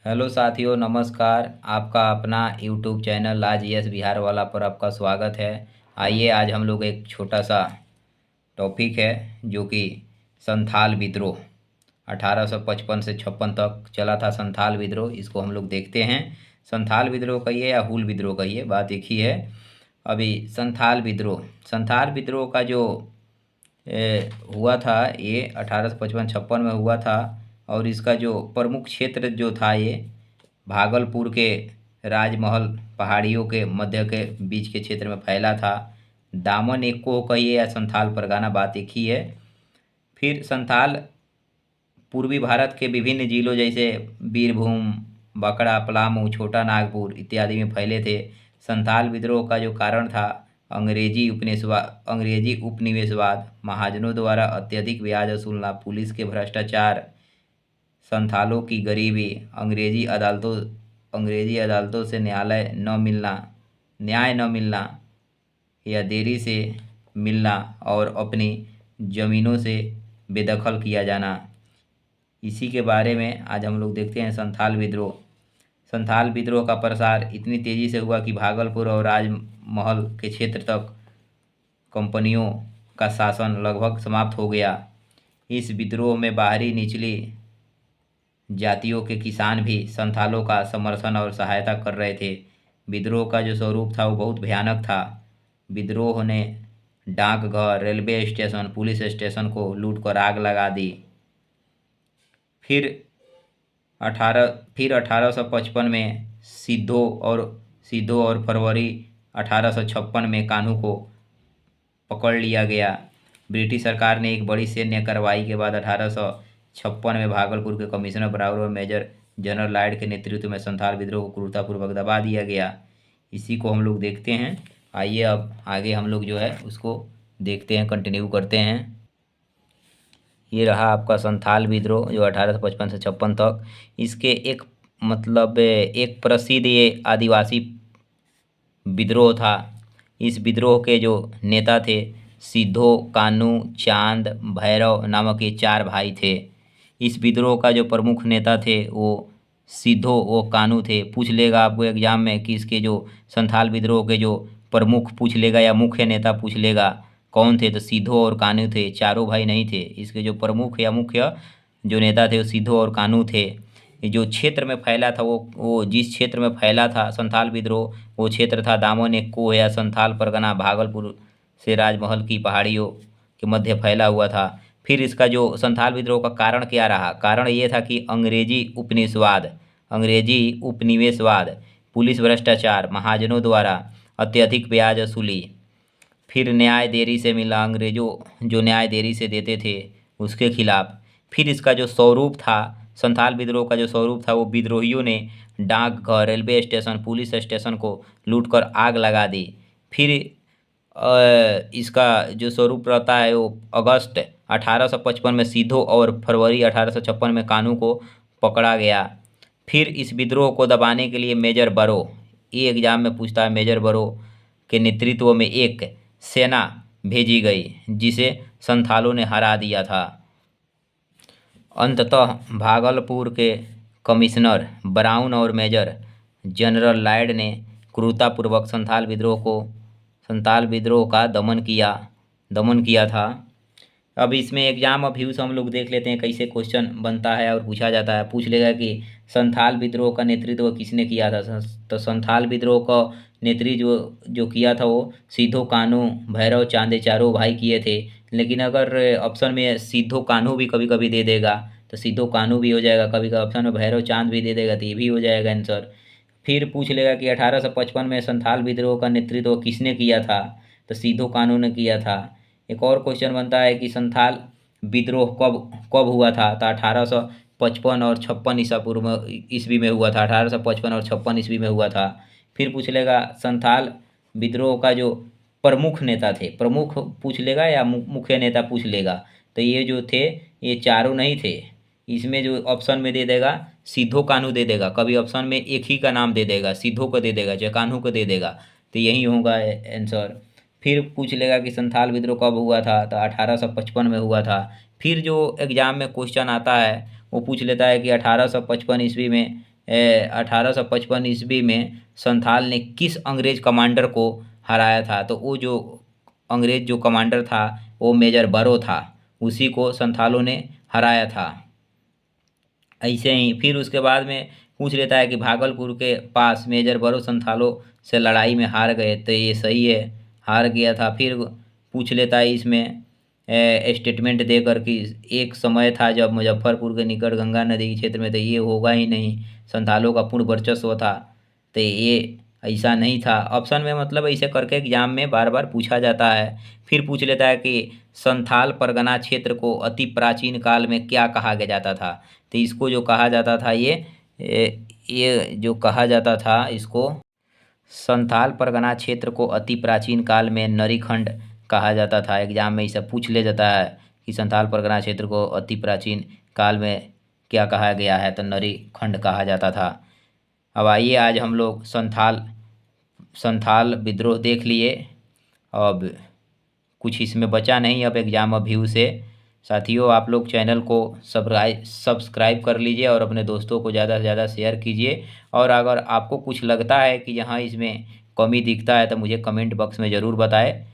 Hello साथियों, नमस्कार। आपका अपना यूट्यूब चैनल आज यस बिहार वाला पर आपका स्वागत है। आइए आज हम लोग एक छोटा सा टॉपिक है जो कि संथाल विद्रोह 1855 से 56 तक चला था। संथाल विद्रोह इसको हम लोग देखते हैं। संथाल विद्रोह कहिए या हुल विद्रोह कहिए, बात एक ही है। अभी संथाल विद्रोह का जो हुआ था, ये 1855-56 में हुआ था। और इसका जो प्रमुख क्षेत्र जो था, ये भागलपुर के राजमहल पहाड़ियों के मध्य के बीच के क्षेत्र में फैला था। दामन एक को कहिए या संथाल परगना, बात एक ही है। फिर संथाल पूर्वी भारत के विभिन्न जिलों जैसे बीरभूम, बांका, पलामू, छोटा नागपुर इत्यादि में फैले थे। संथाल विद्रोह का जो कारण था अंग्रेजी उपनिवेशवाद, महाजनों द्वारा अत्यधिक ब्याज वसूलना, पुलिस के भ्रष्टाचार, संथालों की गरीबी, अंग्रेजी अदालतों से न्याय न मिलना या देरी से मिलना और अपनी ज़मीनों से बेदखल किया जाना। इसी के बारे में आज हम लोग देखते हैं संथाल विद्रोह। संथाल विद्रोह का प्रसार इतनी तेज़ी से हुआ कि भागलपुर और राजमहल के क्षेत्र तक कंपनियों का शासन लगभग समाप्त हो गया। इस विद्रोह में बाहरी निचली जातियों के किसान भी संथालों का समर्थन और सहायता कर रहे थे। विद्रोह का जो स्वरूप था वो बहुत भयानक था। विद्रोह ने डाकघर, रेलवे स्टेशन, पुलिस स्टेशन को लूट कर आग लगा दी। फिर 1855 में सिद्धो और फरवरी 1856 में कान्हू को पकड़ लिया गया। ब्रिटिश सरकार ने एक बड़ी सैन्य कार्रवाई के बाद 1856 में भागलपुर के कमिश्नर बराबर और मेजर जनरल लाइड के नेतृत्व में संथाल विद्रोह को क्रूरतापूर्वक दबा दिया गया। इसी को हम लोग देखते हैं। आइए अब आगे हम लोग जो है उसको देखते हैं, कंटिन्यू करते हैं। ये रहा आपका संथाल विद्रोह जो 1855 से 56 तक। इसके एक प्रसिद्ध ये आदिवासी विद्रोह था। इस विद्रोह के जो नेता थे सिद्धो, कान्हू, चांद, भैरव नामक ये 4 भाई थे। इस विद्रोह का जो प्रमुख नेता थे वो सिद्धो वो कान्हू थे। पूछ लेगा आपको एग्जाम में कि इसके जो संथाल विद्रोह के जो प्रमुख पूछ लेगा या मुख्य नेता पूछ लेगा कौन थे, तो सिद्धो और कान्हू थे। चारों भाई नहीं थे। इसके जो प्रमुख या मुख्य जो नेता थे वो सिद्धो और कान्हू थे। जो क्षेत्र में फैला था वो जिस क्षेत्र में फैला था संथाल विद्रोह, वो क्षेत्र था दामन एक को या संथाल परगना, भागलपुर से राजमहल की पहाड़ियों के मध्य फैला हुआ था। फिर इसका जो संथाल विद्रोह का कारण क्या रहा? कारण ये था कि अंग्रेजी उपनिवेशवाद, पुलिस भ्रष्टाचार, महाजनों द्वारा अत्यधिक ब्याज वसूली, फिर न्याय देरी से मिला, अंग्रेजों जो न्याय देरी से देते थे उसके खिलाफ। फिर इसका जो स्वरूप था, संथाल विद्रोह का जो स्वरूप था, वो विद्रोहियों ने डाकघर, रेलवे स्टेशन, पुलिस स्टेशन को लूटकर आग लगा दी। फिर इसका जो स्वरूप रहता है वो अगस्त 1855 में सिद्धो और फरवरी 1856 में कान्हू को पकड़ा गया। फिर इस विद्रोह को दबाने के लिए मेजर बरो, ये एग्जाम में पूछता है, मेजर बरो के नेतृत्व में एक सेना भेजी गई जिसे संथालों ने हरा दिया था। अंततः भागलपुर के कमिश्नर ब्राउन और मेजर जनरल लाइड ने क्रूरतापूर्वक संथाल विद्रोह का दमन किया था। अब इसमें एग्जाम व्यूज हम लोग देख लेते हैं कैसे क्वेश्चन बनता है और पूछा जाता है। पूछ लेगा कि संथाल विद्रोह का नेतृत्व किसने किया था? तो संथाल विद्रोह का नेतृत्व जो किया था वो सिद्धो, कान्हू, भैरव, चांदे चारों भाई किए थे। लेकिन अगर ऑप्शन में सिद्धो कान्हू भी कभी कभी दे देगा तो सिद्धो कान्हू भी हो जाएगा, कभी कभी ऑप्शन में भैरव चांद भी दे देगा तो ये भी हो जाएगा आंसर। फिर पूछ लेगा कि 1855 में संथाल विद्रोह का नेतृत्व किसने किया था? तो सिद्धो कान्हू ने किया था। एक और क्वेश्चन बनता है कि संथाल विद्रोह कब कब हुआ था? तो 1855 और 56 ईस्वी में हुआ था। 1855 और 56 ईस्वी में हुआ था। फिर पूछ लेगा संथाल विद्रोह का जो प्रमुख नेता थे, प्रमुख पूछ लेगा या मुख्य नेता पूछ लेगा, तो ये जो थे ये चारों नहीं थे। इसमें जो ऑप्शन में दे देगा सिद्धो कान्हू दे देगा, कभी ऑप्शन में एक ही का नाम दे देगा, सिद्धो को दे देगा, चाहे कान्हू को दे देगा, तो यही होगा आंसर। फिर पूछ लेगा कि संथाल विद्रोह कब हुआ था? तो 1855 में हुआ था। फिर जो एग्जाम में क्वेश्चन आता है वो पूछ लेता है कि 1855 ईस्वी में 1855 ईस्वी में संथाल ने किस अंग्रेज कमांडर को हराया था? तो वो जो अंग्रेज जो कमांडर था वो मेजर बरो था, उसी को संथालों ने हराया था। ऐसे ही फिर उसके बाद में पूछ लेता है कि भागलपुर के पास मेजर बरो संथालों से लड़ाई में हार गए, तो ये सही है, हार गया था। फिर पूछ लेता है इसमें स्टेटमेंट देकर कि एक समय था जब मुजफ्फरपुर के निकट गंगा नदी के क्षेत्र में, तो ये होगा ही नहीं, संथालों का पूर्ण वर्चस्व था, तो ये ऐसा नहीं था। ऑप्शन में मतलब ऐसे करके एग्जाम में बार बार पूछा जाता है। फिर पूछ लेता है कि संथाल परगना क्षेत्र को अति प्राचीन काल में क्या कहा गया जाता था? तो इसको जो कहा जाता था ये जो कहा जाता था इसको, संथाल परगना क्षेत्र को अति प्राचीन काल में नरीखंड कहा जाता था। एग्जाम में इसे पूछ ले जाता है कि संथाल परगना क्षेत्र को अति प्राचीन काल में क्या कहा गया है, तो नरीखंड कहा जाता था। अब आइए आज हम लोग संथाल विद्रोह देख लिए। अब कुछ इसमें बचा नहीं अब एग्जाम व्यू से। साथियों, आप लोग चैनल को सब्सक्राइब कर लीजिए और अपने दोस्तों को ज़्यादा से ज़्यादा शेयर कीजिए। और अगर आपको कुछ लगता है कि यहाँ इसमें कमी दिखता है तो मुझे कमेंट बॉक्स में ज़रूर बताएं।